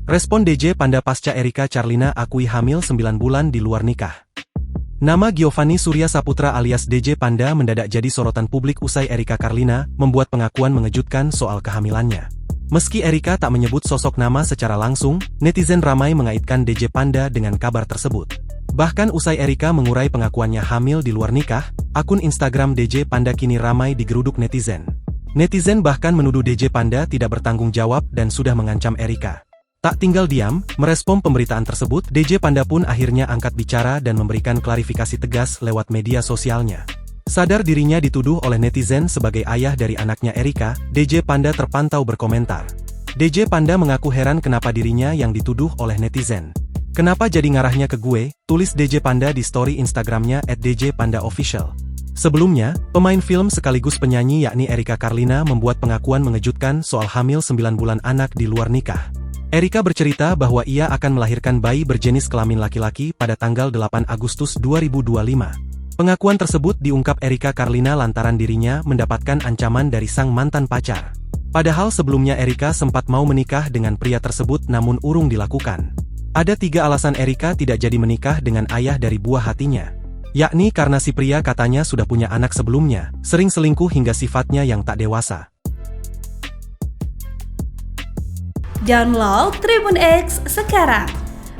Respon DJ Panda pasca Erika Charlina akui hamil 9 bulan di luar nikah. Nama Giovanni Surya Saputra alias DJ Panda mendadak jadi sorotan publik usai Erika Charlina membuat pengakuan mengejutkan soal kehamilannya. Meski Erika tak menyebut sosok nama secara langsung, netizen ramai mengaitkan DJ Panda dengan kabar tersebut. Bahkan usai Erika mengurai pengakuannya hamil di luar nikah, akun Instagram DJ Panda kini ramai digeruduk netizen. Netizen bahkan menuduh DJ Panda tidak bertanggung jawab dan sudah mengancam Erika. Tak tinggal diam, merespon pemberitaan tersebut, DJ Panda pun akhirnya angkat bicara dan memberikan klarifikasi tegas lewat media sosialnya. Sadar dirinya dituduh oleh netizen sebagai ayah dari anaknya Erika, DJ Panda terpantau berkomentar. DJ Panda mengaku heran kenapa dirinya yang dituduh oleh netizen. "Kenapa jadi ngarahnya ke gue?" tulis DJ Panda di story Instagramnya @djpandaofficial. Sebelumnya, pemain film sekaligus penyanyi yakni Erika Charlina membuat pengakuan mengejutkan soal hamil 9 bulan anak di luar nikah. Erika bercerita bahwa ia akan melahirkan bayi berjenis kelamin laki-laki pada tanggal 8 Agustus 2025. Pengakuan tersebut diungkap Erika Charlina lantaran dirinya mendapatkan ancaman dari sang mantan pacar. Padahal sebelumnya Erika sempat mau menikah dengan pria tersebut namun urung dilakukan. Ada 3 alasan Erika tidak jadi menikah dengan ayah dari buah hatinya. Yakni karena si pria katanya sudah punya anak sebelumnya, sering selingkuh hingga sifatnya yang tak dewasa. Download Tribun X sekarang,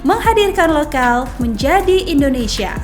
menghadirkan lokal menjadi Indonesia.